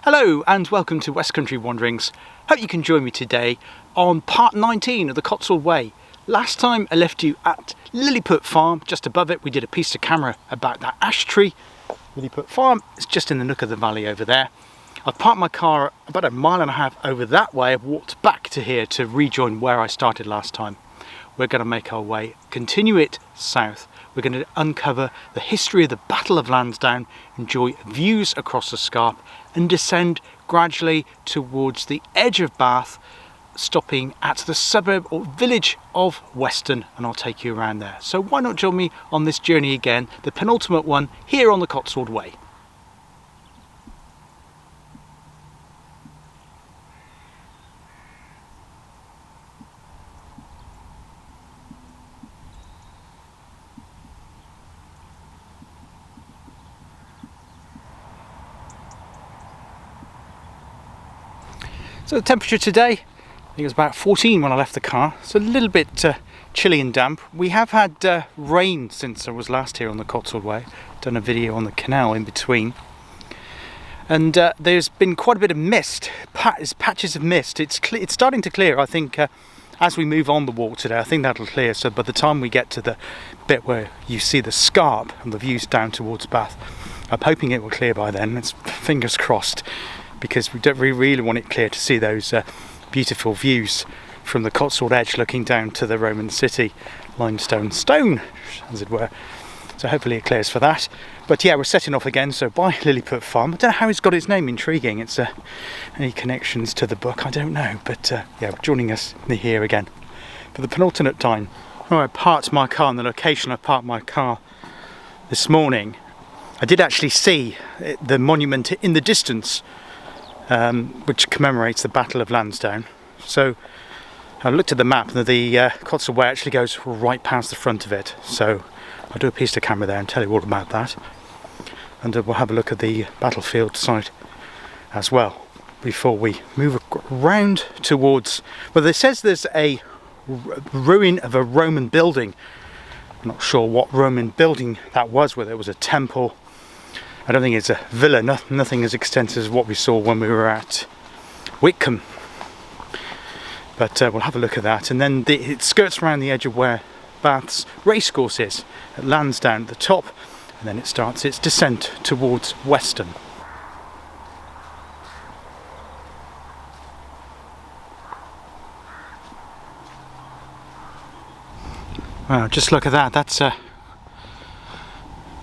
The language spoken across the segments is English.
Hello and welcome to West Country Wanderings. Hope you can join me today on part 19 of the Cotswold Way. Last time I left you at Lilliput Farm. Just above it we did a piece to camera about that ash tree. Lilliput Farm is just in the nook of the valley over there. I've parked my car about a mile and a half over that way. I've walked back to here to rejoin where I started last time. We're going to make our way, continue it south. We're going to uncover the history of the Battle of Lansdowne, enjoy views across the Scarp and descend gradually towards the edge of Bath, stopping at the suburb or village of Weston, and I'll take you around there. So why not join me on this journey again, the penultimate one here on the Cotswold Way. So the temperature today, I think it was about 14 when I left the car. It's a little bit chilly and damp. We have had rain since I was last here on the Cotswold Way. Done a video on the canal in between. And there's been quite a bit of mist, patches of mist. It's starting to clear, I think, as we move on the walk today. I think that'll clear. So by the time we get to the bit where you see the Scarp and the views down towards Bath, I'm hoping it will clear by then. It's fingers crossed, because we don't really want it clear to see those beautiful views from the Cotswold edge looking down to the Roman city, limestone stone, as it were. So hopefully it clears for that. But yeah, we're setting off again, so by Lilliput Farm. I don't know how it's got its name, intriguing. It's any connections to the book, I don't know. But yeah, joining us here again for the penultimate time. Well, I parked my car in the location I parked my car this morning. I did actually see the monument in the distance, which commemorates the Battle of Lansdowne. So I looked at the map and the Cotswold Way actually goes right past the front of it. So I'll do a piece to camera there and tell you all about that. And we'll have a look at the battlefield site as well before we move around towards, well, it says there's a ruin of a Roman building. I'm not sure what Roman building that was, whether it was a temple. I don't think it's a villa, nothing as extensive as what we saw when we were at Whitcomb. But we'll have a look at that. And then it skirts around the edge of where Bath's racecourse is, at Lansdowne at the top, and then it starts its descent towards Weston. Wow, just look at that, that's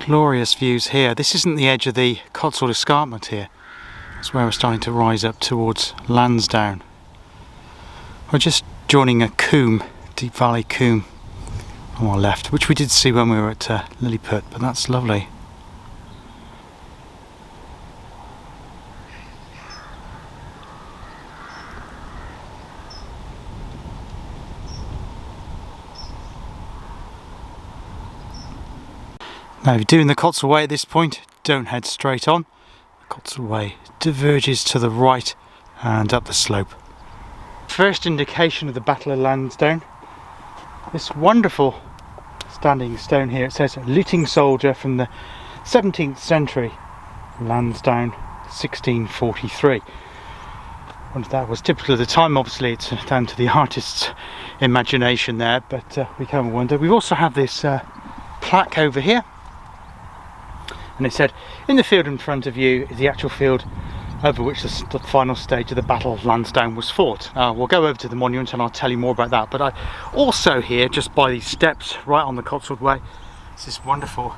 glorious views here. This isn't the edge of the Cotswold escarpment here. That's where we're starting to rise up towards Lansdowne. We're just joining a coombe, deep valley coombe on our left, which we did see when we were at Lilliput, but that's lovely. Now, if you're doing the Cotswold Way at this point, don't head straight on. The Cotswold Way diverges to the right and up the slope. First indication of the Battle of Lansdowne. This wonderful standing stone here, it says looting soldier from the 17th century, Lansdowne 1643. And that was typical of the time. Obviously it's down to the artist's imagination there, but we can wonder. We also have this plaque over here, and it said, in the field in front of you is the actual field over which the final stage of the Battle of Lansdowne was fought. We'll go over to the monument and I'll tell you more about that. But I also here, just by these steps right on the Cotswold Way, is this wonderful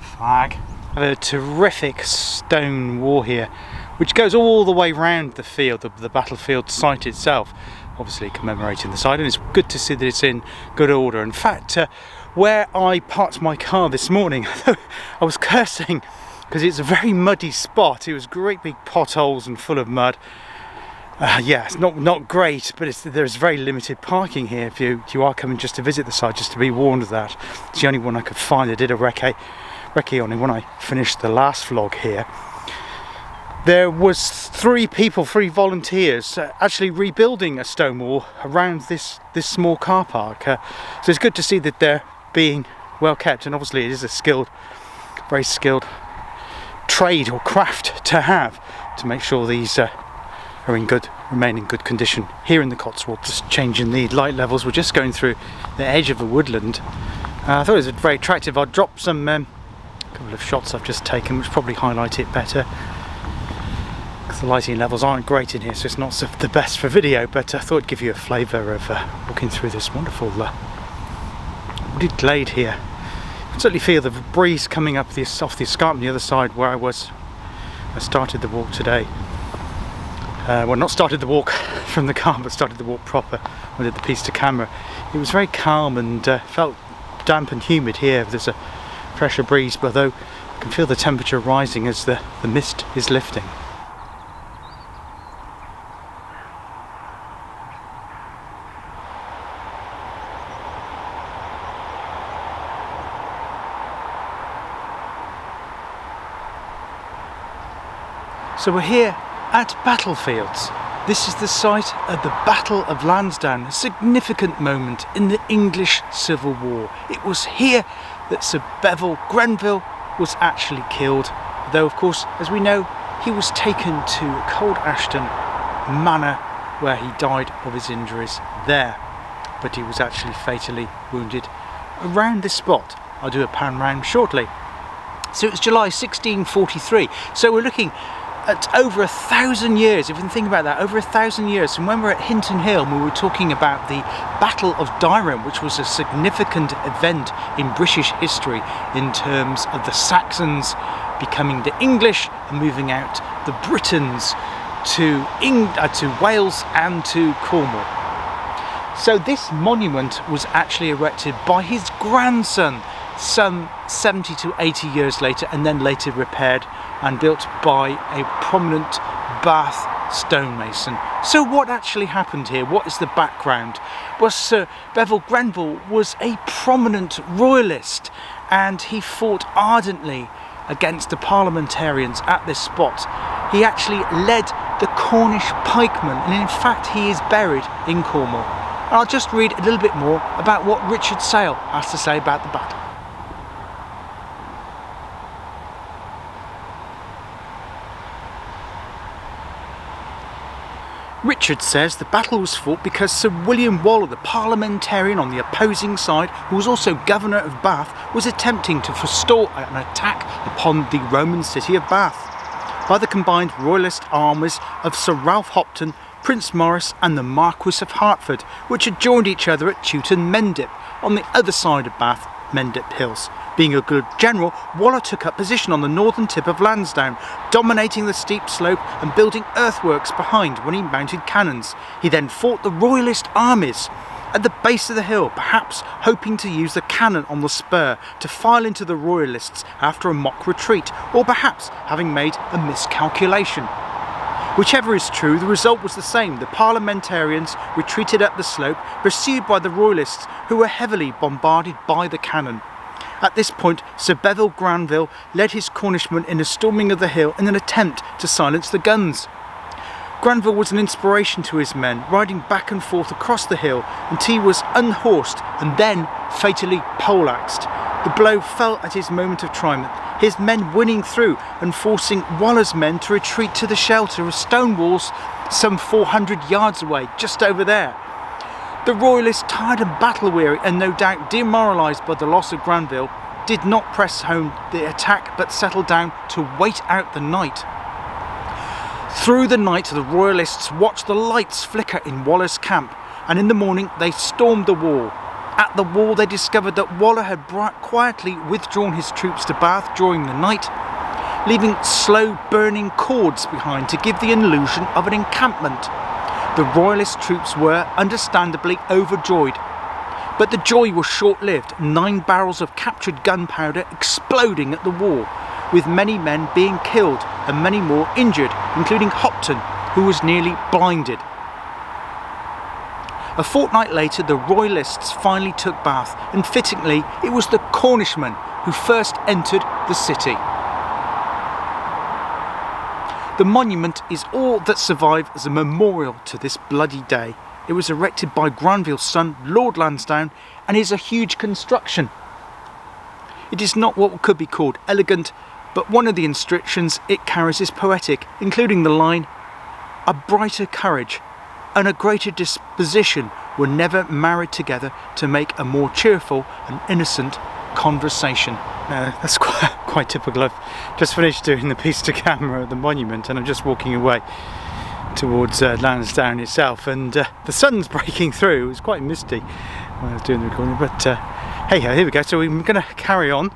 flag. I have a terrific stone wall here, which goes all the way round the field, the battlefield site itself, obviously commemorating the site, and it's good to see that it's in good order. In fact, where I parked my car this morning, I was cursing because it's a very muddy spot. It was great big potholes and full of mud. Yeah, it's not great, but there's very limited parking here if you are coming just to visit the site, just to be warned of that. It's the only one I could find. I did a recce on it when I finished the last vlog here. There was three volunteers actually rebuilding a stone wall around this small car park. So it's good to see that they're being well kept, and obviously it is a very skilled trade or craft to have to make sure these remain in good condition. Here in the Cotswold, just changing the light levels, we're just going through the edge of a woodland. I thought it was very attractive. I'll drop some couple of shots I've just taken which probably highlight it better, because the lighting levels aren't great in here, so it's not the best for video, but I thought I'd give you a flavour of walking through this wonderful wooded glade here. You can certainly feel the breeze coming up off the escarpment on the other side where I started the walk today. Well, not started the walk from the car, but started the walk proper. I did the piece to camera. It was very calm and felt damp and humid here. There's a fresher breeze, but although I can feel the temperature rising as the mist is lifting. So we're here at Battlefields. This is the site of the Battle of Lansdowne, a significant moment in the English Civil War. It was here that Sir Bevil Grenville was actually killed, though of course, as we know, he was taken to Cold Ashton Manor where he died of his injuries there, but he was actually fatally wounded around this spot. I'll do a pan round shortly. So it's July 1643, so we're looking at over 1,000 years, if you can think about that, over 1,000 years from when we were at Hinton Hill and we were talking about the Battle of Durham, which was a significant event in British history in terms of the Saxons becoming the English and moving out the Britons to Wales and to Cornwall. So this monument was actually erected by his grandson some 70 to 80 years later, and then later repaired and built by a prominent Bath stonemason. So what actually happened here? What is the background? Well, Sir Bevil Grenville was a prominent royalist and he fought ardently against the parliamentarians at this spot. He actually led the Cornish pikemen, and in fact he is buried in Cornwall. And I'll just read a little bit more about what Richard Sale has to say about the battle. Richard says the battle was fought because Sir William Waller, the parliamentarian on the opposing side, who was also governor of Bath, was attempting to forestall an attack upon the Roman city of Bath by the combined royalist armies of Sir Ralph Hopton, Prince Maurice and the Marquis of Hertford, which had joined each other at Chewton Mendip on the other side of Bath Mendip Hills. Being a good general, Waller took up position on the northern tip of Lansdowne, dominating the steep slope and building earthworks behind when he mounted cannons. He then fought the royalist armies at the base of the hill, perhaps hoping to use the cannon on the spur to file into the royalists after a mock retreat, or perhaps having made a miscalculation. Whichever is true, the result was the same. The parliamentarians retreated up the slope, pursued by the royalists, who were heavily bombarded by the cannon. At this point, Sir Bevil Grenville led his Cornishmen in a storming of the hill in an attempt to silence the guns. Grenville was an inspiration to his men, riding back and forth across the hill until he was unhorsed and then fatally poleaxed. The blow fell at his moment of triumph, his men winning through and forcing Waller's men to retreat to the shelter of stone walls some 400 yards away, just over there. The royalists, tired and battle-weary and no doubt demoralised by the loss of Grenville, did not press home the attack but settled down to wait out the night. Through the night the royalists watched the lights flicker in Waller's camp, and in the morning they stormed the wall. At the wall they discovered that Waller had quietly withdrawn his troops to Bath during the night, leaving slow burning cords behind to give the illusion of an encampment. The royalist troops were, understandably, overjoyed. But the joy was short-lived, 9 barrels of captured gunpowder exploding at the wall, with many men being killed and many more injured, including Hopton, who was nearly blinded. A fortnight later, the royalists finally took Bath, and fittingly, it was the Cornishmen who first entered the city. The monument is all that survived as a memorial to this bloody day. It was erected by Grenville's son, Lord Lansdowne, and is a huge construction. It is not what could be called elegant, but one of the inscriptions it carries is poetic, including the line, "A brighter courage and a greater disposition were never married together to make a more cheerful and innocent conversation." That's quite typical. I've just finished doing the piece to camera at the monument and I'm just walking away towards Lansdowne itself, and the sun's breaking through. It was quite misty when I was doing the recording, but hey ho, here we go. So we're going to carry on.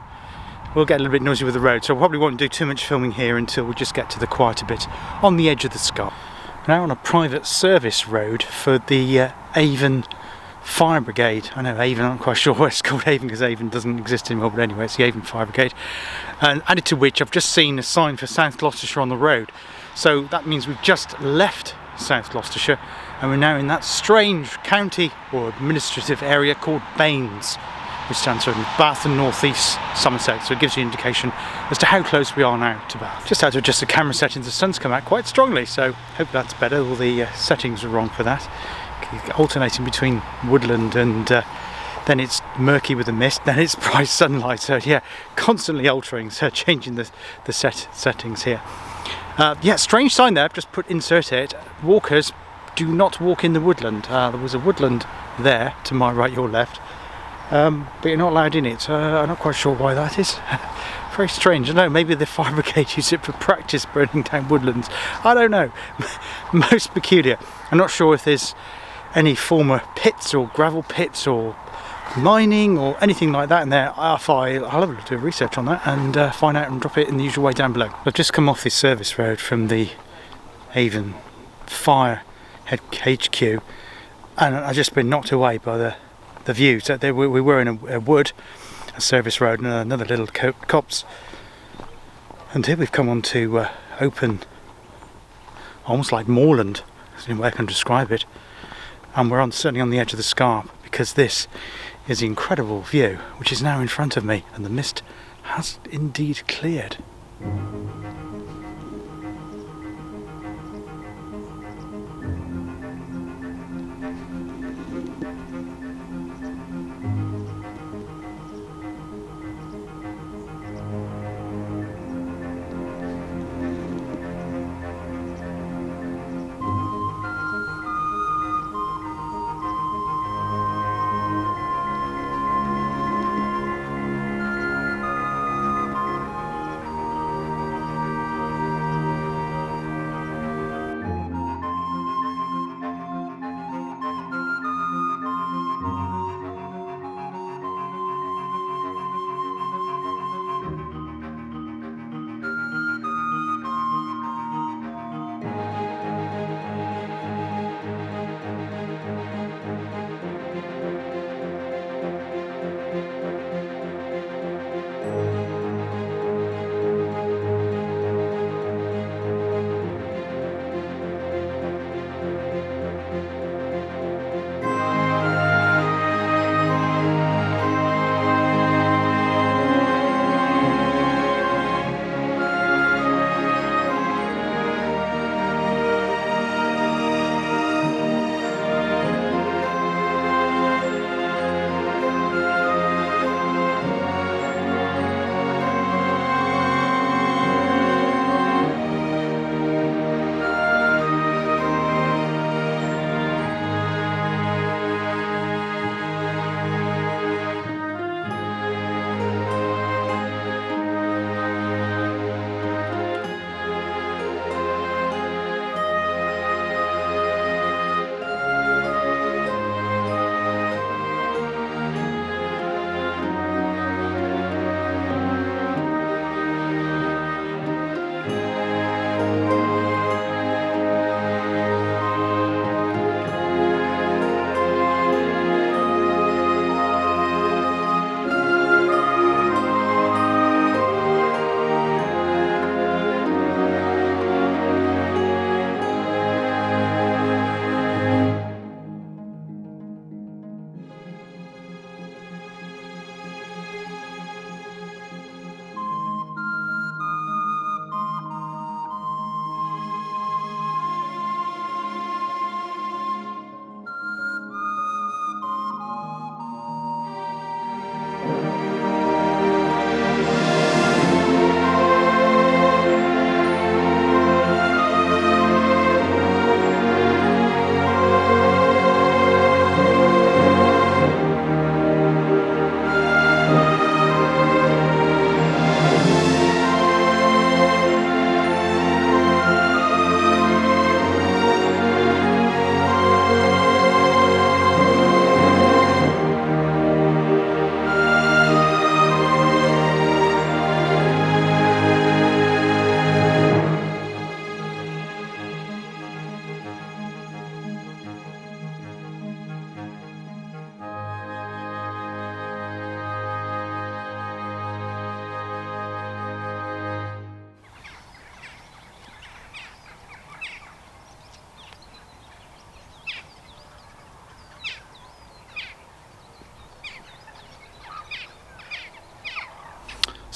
We'll get a little bit noisy with the road, so I probably won't do too much filming here until we just get to the quieter bit on the edge of the scarp. Now on a private service road for the Avon Fire Brigade. I know Avon, I'm not quite sure why it's called Avon because Avon doesn't exist anymore, but anyway, it's the Avon Fire Brigade. And added to which, I've just seen a sign for South Gloucestershire on the road. So that means we've just left South Gloucestershire and we're now in that strange county or administrative area called Baines, which stands for Bath and North East Somerset. So it gives you an indication as to how close we are now to Bath. Just had to adjust the camera settings, the sun's come out quite strongly, so hope that's better. All the settings are wrong for that. Alternating between woodland and then it's murky with the mist, then it's bright sunlight, so yeah, constantly altering, so changing the settings here. Yeah, strange sign there, I've just insert it. Walkers do not walk in the woodland. There was a woodland there, to my right, your left, but you're not allowed in it. I'm not quite sure why that is. Very strange. I don't know, maybe the fire brigade use it for practice burning down woodlands. I don't know. Most peculiar. I'm not sure if there's any former pits or gravel pits or mining or anything like that in there. I'll have a do research on that and find out and drop it in the usual way down below. I've just come off this service road from the Avon Fire HQ and I've just been knocked away by the view. So we were in a wood, a service road, and another little copse, and here we've come on to open, almost like moorland, is the way I can describe it. And we're certainly on the edge of the scarp because this is the incredible view which is now in front of me, and the mist has indeed cleared.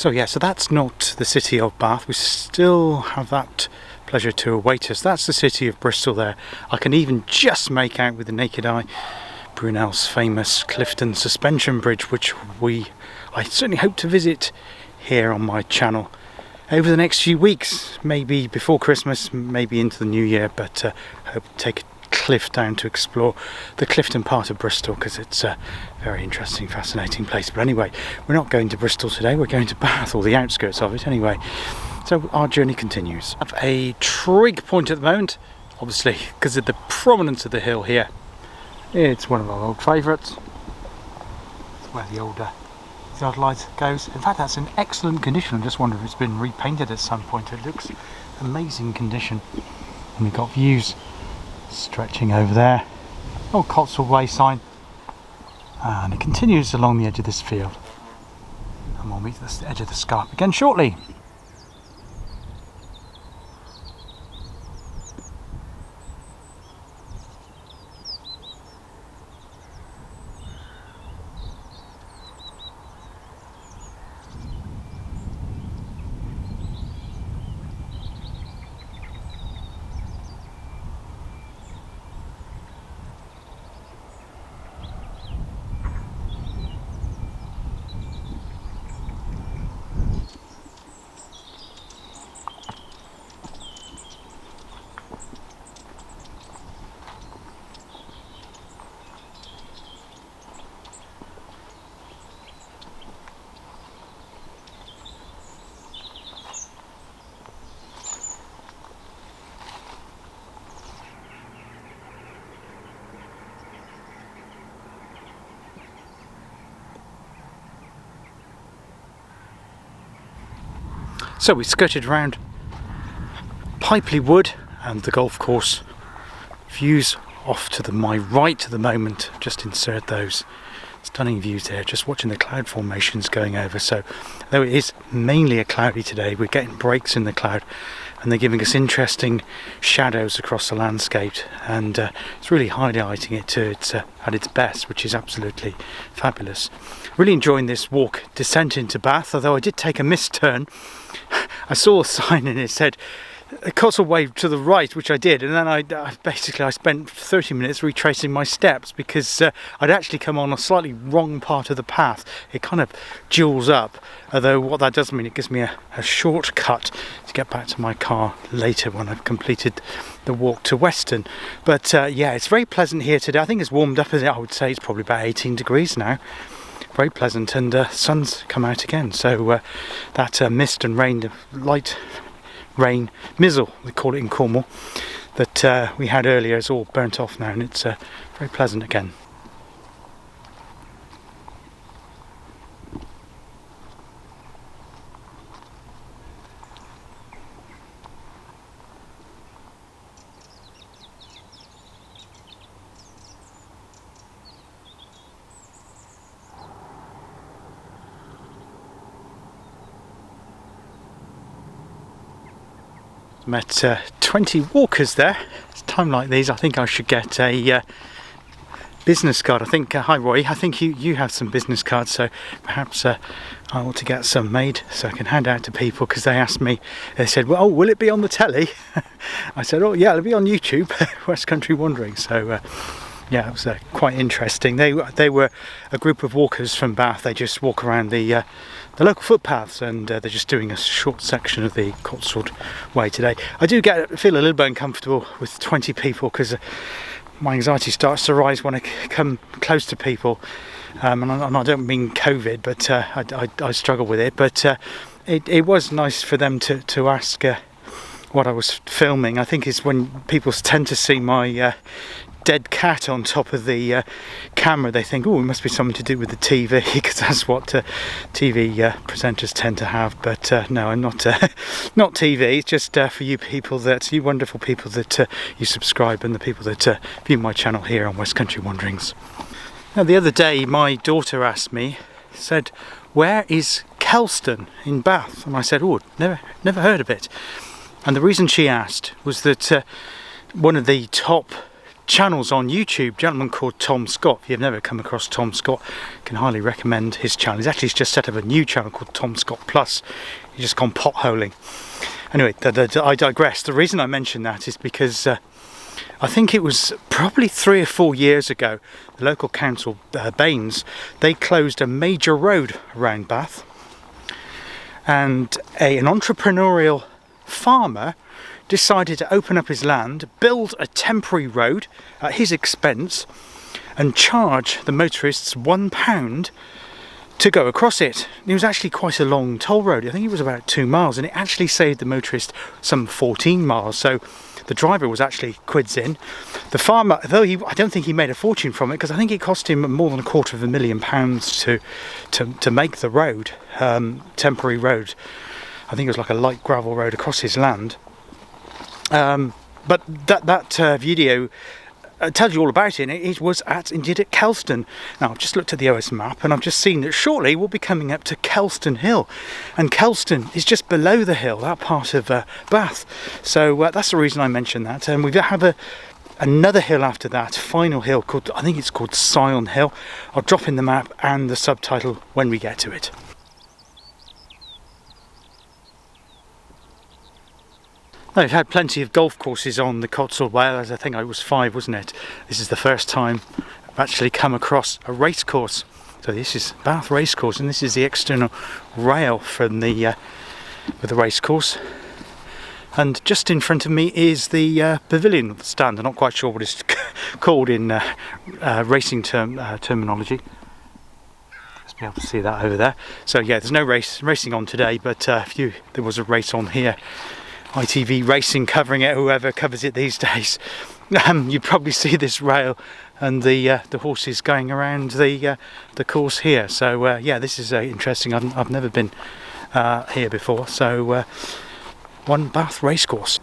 So yeah, so that's not the city of Bath. We still have that pleasure to await us. That's the city of Bristol there. I can even just make out with the naked eye Brunel's famous Clifton suspension bridge, which I certainly hope to visit here on my channel over the next few weeks, maybe before Christmas, maybe into the new year, but I hope to take a cliff down to explore the Clifton part of Bristol, because it's a very interesting, fascinating place. But anyway, we're not going to Bristol today, we're going to Bath, or the outskirts of it anyway. So our journey continues. I have a trig point at the moment, obviously because of the prominence of the hill here. It's one of our old favourites. It's where the old light goes. In fact, that's in excellent condition. I just wonder if it's been repainted at some point. It looks amazing condition. And we've got views stretching over there. Old Cotswold Way sign. And it continues along the edge of this field. And we'll meet at the edge of the scarp again shortly. So we skirted around Pipely Wood and the golf course. Views off to my right at the moment, just insert those. Stunning views there, just watching the cloud formations going over. So though it is mainly a cloudy today, we're getting breaks in the cloud and they're giving us interesting shadows across the landscape, and it's really highlighting it to at its best, which is absolutely fabulous. Really enjoying this walk, descent into Bath, although I did take a misturn. I saw a sign and it said Cotswold Way to the right, which I did, and then I spent 30 minutes retracing my steps because I'd actually come on a slightly wrong part of the path. It kind of jewels up, although what that does mean, it gives me a shortcut to get back to my car later when I've completed the walk to Weston. But yeah, it's very pleasant here today. I think it's warmed up, I would say it's probably about 18 degrees now. Very pleasant, and sun's come out again, so that mist and rain, light rain mizzle, we call it in Cornwall, that we had earlier is all burnt off now, and it's very pleasant again. Met 20 walkers there. It's a time like these, I think I should get a business card. I think, hi Roy, I think you have some business cards, so perhaps I ought to get some made so I can hand out to people, because they asked me, they said, well, oh, will it be on the telly? I said, oh yeah, it'll be on YouTube, West Country Wandering. So yeah, it was quite interesting. They were a group of walkers from Bath. They just walk around the local footpaths, and they're just doing a short section of the Cotswold Way today. I do feel a little bit uncomfortable with 20 people, because my anxiety starts to rise when I come close to people, and I don't mean COVID, but I struggle with it. But it was nice for them to ask what I was filming. I think it's when people tend to see my dead cat on top of the camera, they think, oh, it must be something to do with the TV, because that's what TV presenters tend to have. But no, I'm not not TV. It's just for you people, you wonderful people that you subscribe, and the people that view my channel here on West Country Wanderings. Now, the other day my daughter asked me, said, where is Kelston in Bath? And I said, oh, never heard of it. And the reason she asked was that one of the top channels on YouTube, a gentleman called Tom Scott. If you've never come across Tom Scott, I can highly recommend his channel. He's actually just set up a new channel called Tom Scott Plus. He's just gone potholing. Anyway, I digress. The reason I mention that is because I think it was probably 3 or 4 years ago, the local council, Baines, they closed a major road around Bath, and an entrepreneurial farmer decided to open up his land, build a temporary road at his expense, and charge the motorists £1 to go across it. It was actually quite a long toll road. I think it was about 2 miles, and it actually saved the motorist some 14 miles. So the driver was actually quids in. The farmer, though I don't think he made a fortune from it, because I think it cost him more than £250,000 to make the road, temporary road. I think it was like a light gravel road across his land. But that video tells you all about it. It was indeed at Kelston. Now I've just looked at the OS map and I've just seen that shortly we'll be coming up to Kelston Hill, and Kelston is just below the hill, that part of Bath. So that's the reason I mentioned that. And we have another hill after that, final hill called, I think it's called Scion Hill. I'll drop in the map and the subtitle when we get to it. Now, we've had plenty of golf courses on the Cotswold Way. As I think I was 5, wasn't it? This is the first time I've actually come across a race course. So this is Bath Race Course, and this is the external rail from the race course. And just in front of me is the pavilion stand. I'm not quite sure what it's called in racing terminology. Just be able to see that over there. So yeah, there's no racing on today, but there was a race on here. ITV Racing covering it, whoever covers it these days. You probably see this rail and the horses going around the course here. So yeah, this is interesting. I've never been here before. So one Bath racecourse.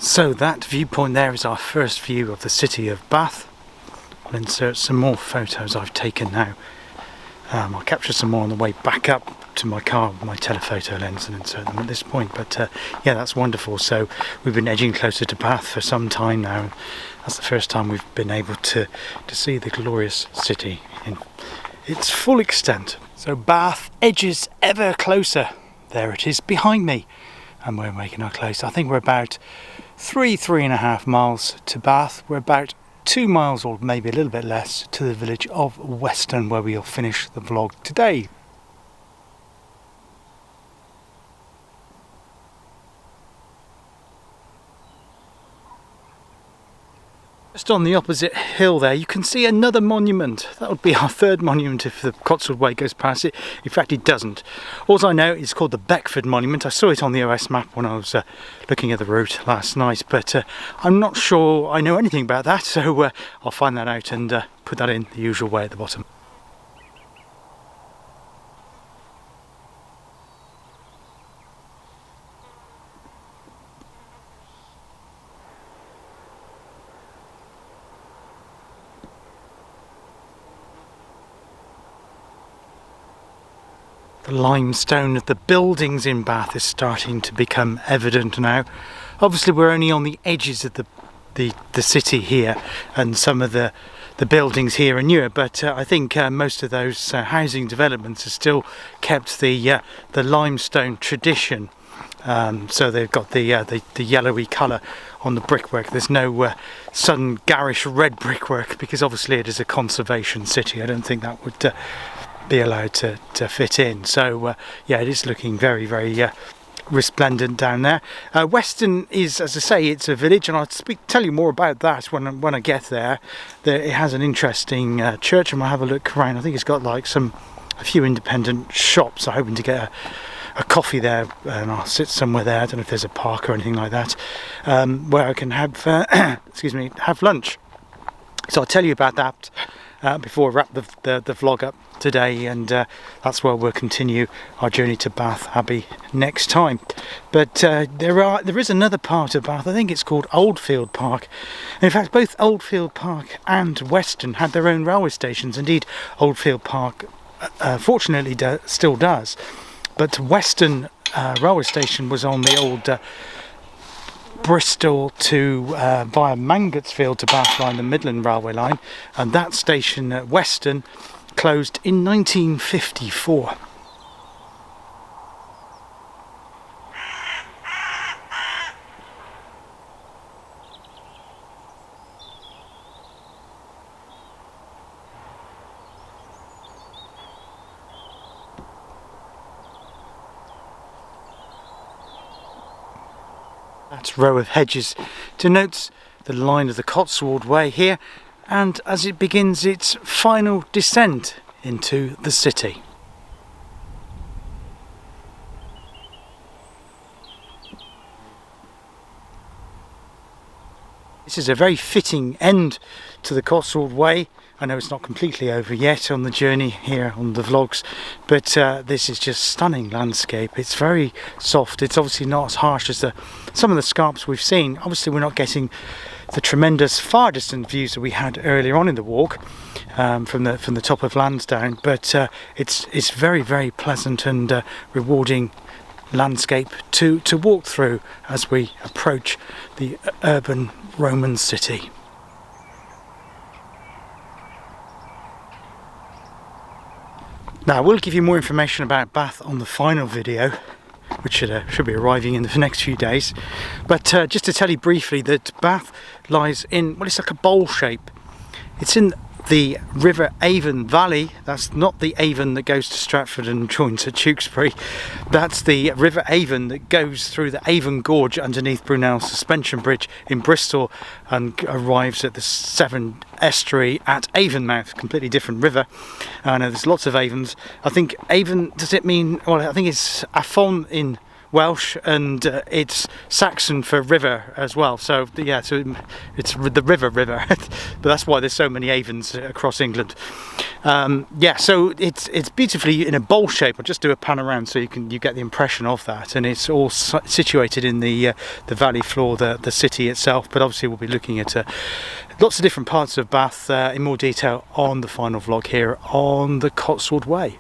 So that viewpoint there is our first view of the city of Bath. I'll insert some more photos I've taken now. I'll capture some more on the way back up to my car with my telephoto lens and insert them at this point. But yeah, that's wonderful. So we've been edging closer to Bath for some time now. And that's the first time we've been able to see the glorious city in its full extent. So Bath edges ever closer. There it is behind me. And we're making our close. I think we're about 3.5 miles to Bath. We're about 2 miles, or maybe a little bit less, to the village of Weston, where we'll finish the vlog today. Just on the opposite hill there, you can see another monument. That would be our third monument if the Cotswold Way goes past it. In fact, it doesn't. All I know is called the Beckford Monument. I saw it on the OS map when I was looking at the route last night, but I'm not sure I know anything about that, so I'll find that out and put that in the usual way at the bottom. The limestone of the buildings in Bath is starting to become evident now. Obviously we're only on the edges of the city here, and some of the buildings here are newer, but I think most of those housing developments have still kept the limestone tradition. So they've got the yellowy colour on the brickwork. There's no sudden garish red brickwork, because obviously it is a conservation city. I don't think that would be allowed to fit in. So yeah, it is looking very, very resplendent down there. Weston is, as I say, it's a village, and I'll tell you more about that when I get there. It has an interesting church, and we'll have a look around. I think it's got like a few independent shops. I'm hoping to get a coffee there, and I'll sit somewhere there. I don't know if there's a park or anything like that, where I can have excuse me, have lunch. So I'll tell you about that before I wrap the vlog up today, and that's where we'll continue our journey to Bath Abbey next time. But there is another part of Bath, I think it's called Oldfield Park. And in fact, both Oldfield Park and Weston had their own railway stations. Indeed, Oldfield Park fortunately still does, but Weston railway station was on the old Bristol to via Mangotsfield to Bath line, the Midland Railway line, and that station at Weston closed in 1954. That row of hedges denotes the line of the Cotswold Way here, and as it begins its final descent into the city. This is a very fitting end to the Cotswold Way. I know it's not completely over yet on the journey here on the vlogs, but this is just stunning landscape. It's very soft. It's obviously not as harsh as some of the scarps we've seen. Obviously we're not getting the tremendous far distant views that we had earlier on in the walk from the top of Lansdowne, but it's very, very pleasant and rewarding landscape to walk through as we approach the urban Roman city. Now, we'll give you more information about Bath on the final video, which should be arriving in the next few days. But just to tell you briefly that Bath lies in, well, it's like a bowl shape. It's in the River Avon Valley. That's not the Avon that goes to Stratford and joins at Tewkesbury. That's the River Avon that goes through the Avon Gorge underneath Brunel Suspension Bridge in Bristol and arrives at the Severn Estuary at Avonmouth. Completely different river. I know there's lots of Avons. I think Avon, does it mean, well, I think it's Afon in Welsh, and it's Saxon for river as well. So yeah, so it's the river, but that's why there's so many Avons across England. Yeah, so it's beautifully in a bowl shape. I'll just do a pan around so you get the impression of that, and it's all situated in the valley floor, the city itself. But obviously we'll be looking at lots of different parts of Bath in more detail on the final vlog here on the Cotswold Way.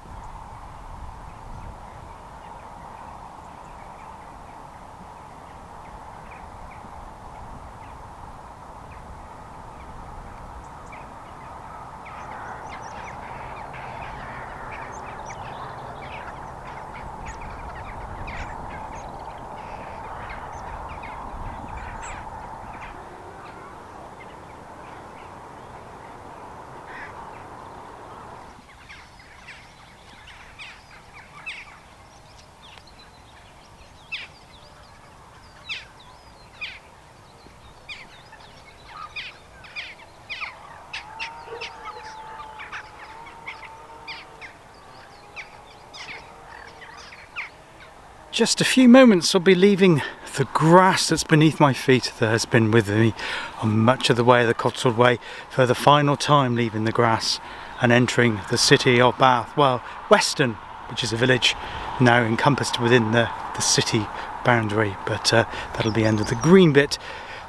Just a few moments I'll be leaving the grass that's beneath my feet that has been with me on much of the way of the Cotswold Way for the final time, leaving the grass and entering the city of Bath. Well, Weston, which is a village now encompassed within the city boundary, but that'll be the end of the green bit.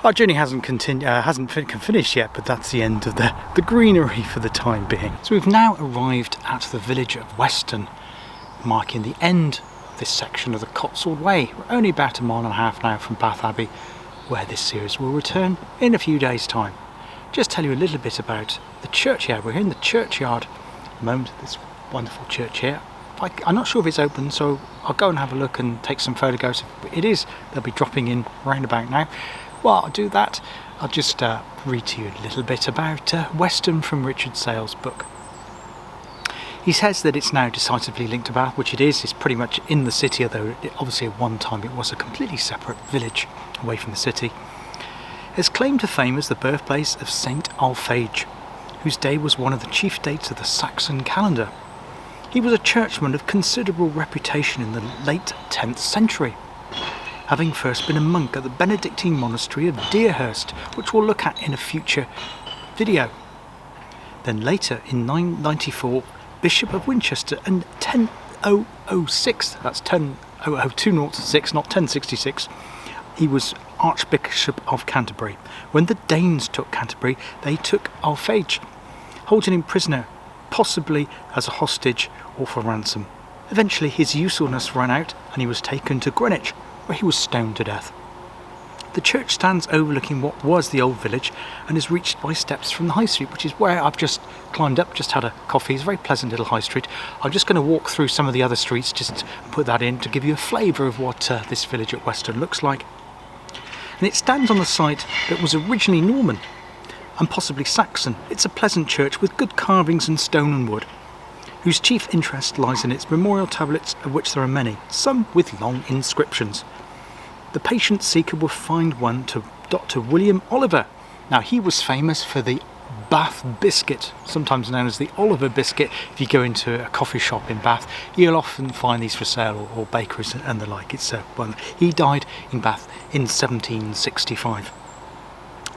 Our journey hasn't finished yet, but that's the end of the greenery for the time being. So we've now arrived at the village of Weston, marking the end this section of the Cotswold Way. We're only about 1.5 miles now from Bath Abbey, where this series will return in a few days' time. Just tell you a little bit about the churchyard. We're in the churchyard at the moment, this wonderful church here. I'm not sure if it's open, so I'll go and have a look and take some photographs. If it is, they'll be dropping in round about now. While I do that, I'll just read to you a little bit about Weston from Richard Sale's book. He says that it's now decisively linked to Bath, which it is. It's pretty much in the city, although obviously at one time it was a completely separate village away from the city. It's claimed to fame as the birthplace of Saint Alphege, whose day was one of the chief dates of the Saxon calendar. He was a churchman of considerable reputation in the late 10th century, having first been a monk at the Benedictine monastery of Deerhurst, which we'll look at in a future video. Then later in 994, Bishop of Winchester, and 1006, that's 100206, not 1066, he was Archbishop of Canterbury. When the Danes took Canterbury, they took Alphege, holding him prisoner, possibly as a hostage or for ransom. Eventually his usefulness ran out and he was taken to Greenwich, where he was stoned to death. The church stands overlooking what was the old village and is reached by steps from the high street, which is where I've just climbed up, just had a coffee. It's a very pleasant little high street. I'm just going to walk through some of the other streets, just put that in to give you a flavour of what this village at Weston looks like. And it stands on the site that was originally Norman and possibly Saxon. It's a pleasant church with good carvings in stone and wood, whose chief interest lies in its memorial tablets, of which there are many, some with long inscriptions. The patient seeker will find one to Dr. William Oliver. Now, he was famous for the Bath biscuit, sometimes known as the Oliver biscuit. If you go into a coffee shop in Bath, you'll often find these for sale, or bakeries and the like. He died in Bath in 1765.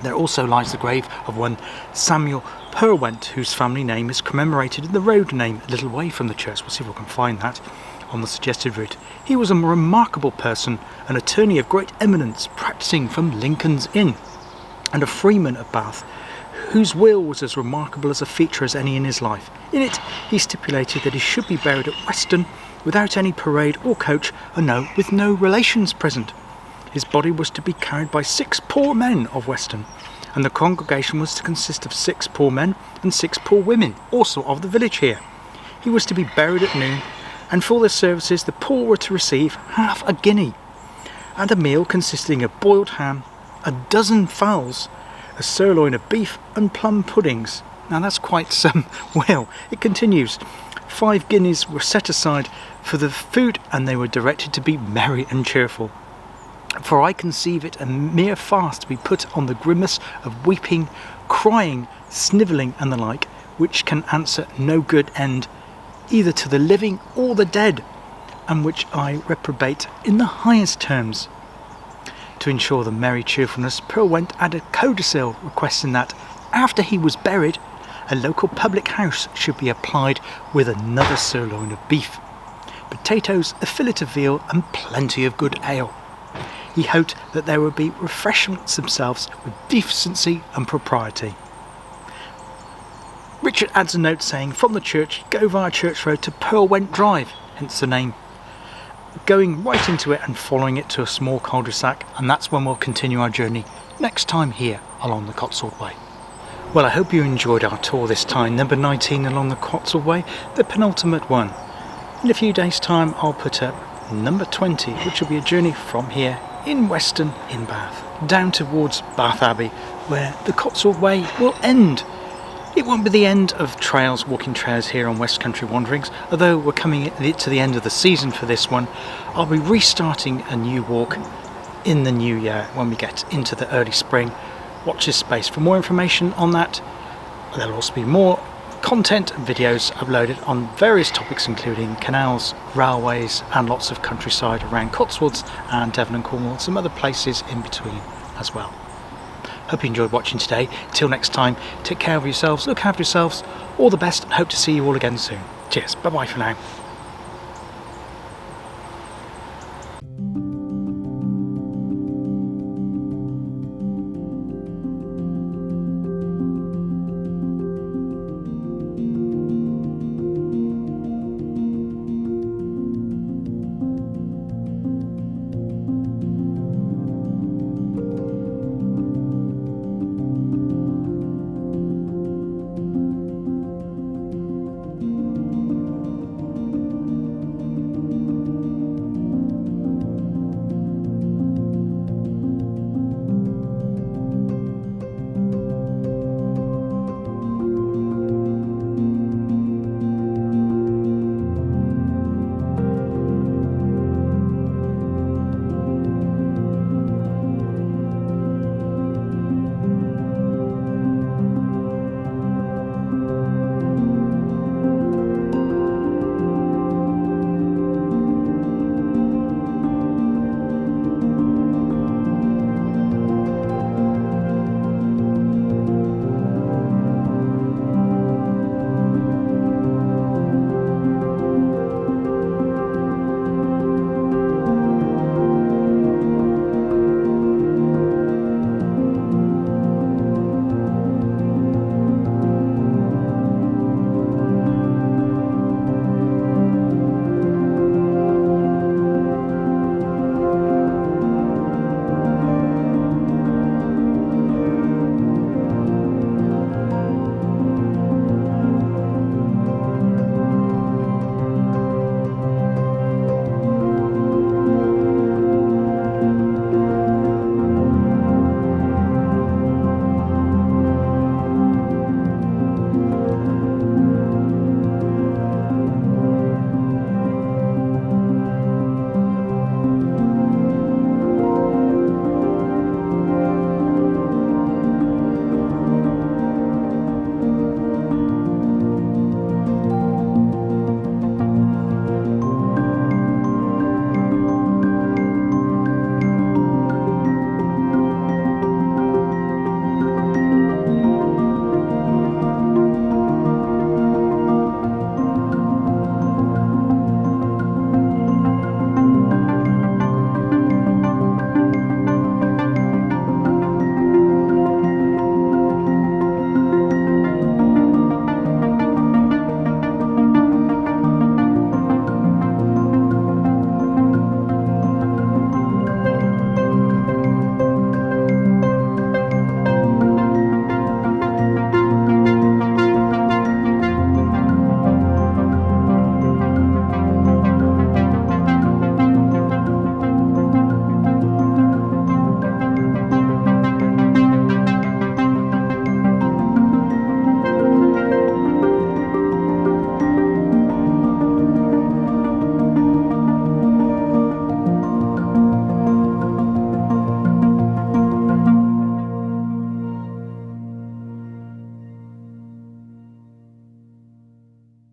There also lies the grave of one Samuel Purwent, whose family name is commemorated in the road name a little way from the church. We'll see if we can find that on the suggested route. He was a remarkable person, an attorney of great eminence, practising from Lincoln's Inn, and a freeman of Bath, whose will was as remarkable as a feature as any in his life. In it he stipulated that he should be buried at Weston without any parade or coach, and with no relations present. His body was to be carried by 6 poor men of Weston, and the congregation was to consist of 6 poor men and 6 poor women, also of the village here. He was to be buried at noon, and for their services the poor were to receive half a guinea, and a meal consisting of boiled ham, a dozen fowls, a sirloin of beef, and plum puddings. Now that's quite some. Well, it continues. 5 guineas were set aside for the food, and they were directed to be merry and cheerful. For I conceive it a mere farce to be put on the grimace of weeping, crying, snivelling, and the like, which can answer no good end, either to the living or the dead, and which I reprobate in the highest terms. To ensure the merry cheerfulness, Purwent added codicil requesting that, after he was buried, a local public house should be applied with another sirloin of beef, potatoes, a fillet of veal, and plenty of good ale. He hoped that there would be refreshments themselves with decency and propriety. Richard adds a note saying, from the church, go via Church Road to Purwent Drive, hence the name, going right into it and following it to a small cul-de-sac, and that's when we'll continue our journey next time here along the Cotswold Way. Well, I hope you enjoyed our tour this time, number 19 along the Cotswold Way, the penultimate one. In a few days' time I'll put up number 20, which will be a journey from here in Weston in Bath, down towards Bath Abbey, where the Cotswold Way will end. It won't be the end of walking trails here on West Country Wanderings, although we're coming to the end of the season for this one. I'll be restarting a new walk in the new year when we get into the early spring. Watch this space for more information on that. There'll also be more content and videos uploaded on various topics, including canals, railways, and lots of countryside around Cotswolds and Devon and Cornwall, and some other places in between as well. Hope you enjoyed watching today. Till next time, take care of yourselves, look after yourselves, all the best, and hope to see you all again soon. Cheers, bye bye for now.